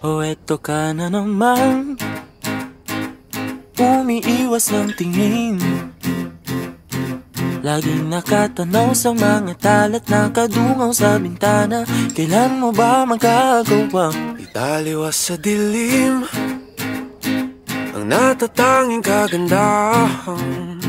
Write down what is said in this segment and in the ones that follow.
O eto ka na naman, umiiwas ng tingin, laging nakatanaw sa mga talat na kadungaw sa bintana. Kailan mo ba magagawang italiwas sa dilim ang natatanging kagandahan,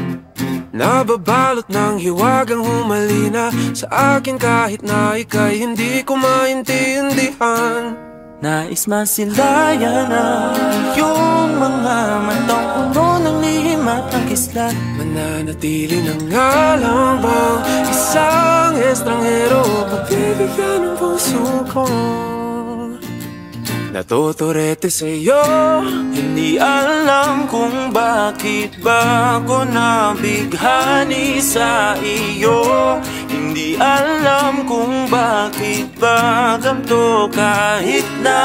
nababalot ng hiwagang humalina sa akin kahit na ika'y hindi ko maintindihan. Nais masilayan na yung mga matang puno ng lihim at ng kislat. Mananatili na nga lang bang isang estranghero pagbibigyan ng puso ko? Natuturete sa'yo, hindi alam kung bakit ba ako nabighani sa iyo. Hindi alam kung bakit ba ganito, kahit na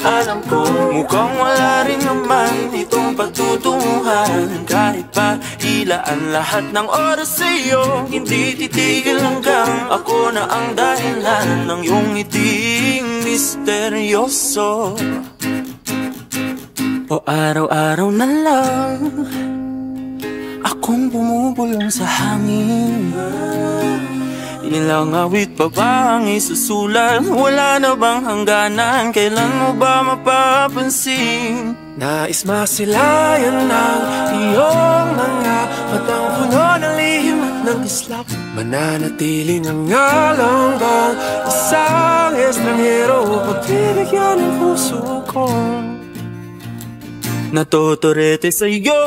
alam ko mukhang wala rin naman itong pagtutunguhan. Kahit pa ilaan lahat ng oras sa'yo, hindi titigil hanggang ako na ang dahilan ng iyong ngiting misteryoso. O araw-araw na lang akong bumubulong sa hangin. Ilang awit pa ba ang isusulat? Wala na bang hangganan? Kailan mo ba mapapansin? nais masilayan ng iyong mga matang puno ng lihim at ng islap. Mananatili na nga lang bang isang estranghero pagbibigyan ng puso ko? Natuturete sa'yo,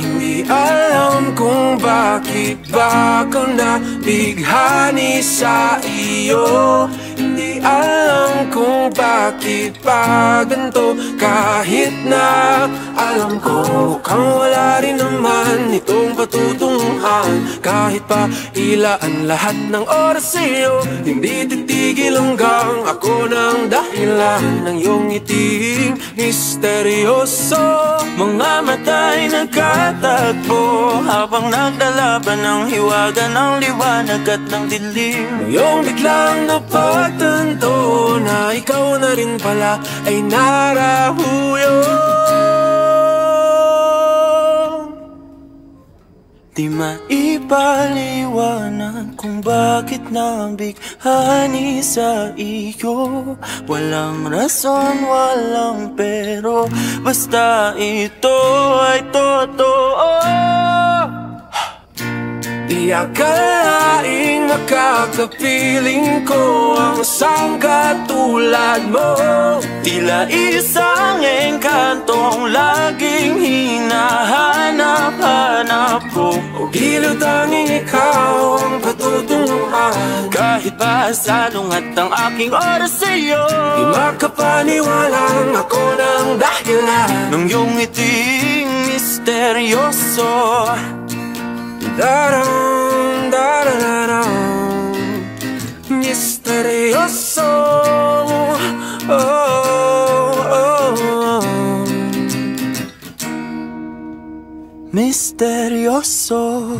hindi alam kung bakit ba ako nabighani sa iyo. Hindi alam kung bakit ba ganito, kahit na alam ko mukhang wala rin naman itong patutunguhan. Kahit pa ilaan lahat ng oras sa'yo, hindi titigil hanggang ako ng dahilan ng iyong ngiting misteryoso. mga mata'y nagkatagpo habang naglalaban ng hiwaga ng liwanag at ng dilim. Ngayong biglang napagtanto na ikaw na rin pala ay narahuyo. Di maipaliwanag kung bakit nabighani sa iyo. Walang rason, walang pero, basta ito ay totoo. Di akalaing makakapiling ko ang isang katulad mo. Tila isang engkantong laging hinahanap-hanap ko. O giliw tanging ikaw ang patutunguhan. Kahit pa salungat ang aking oras sa'yo, di makapaniwalang ako ng dahilan ng iyong ngiting misteryoso. Daram, dararam, misteryoso. Oh, oh, oh. Misteryoso.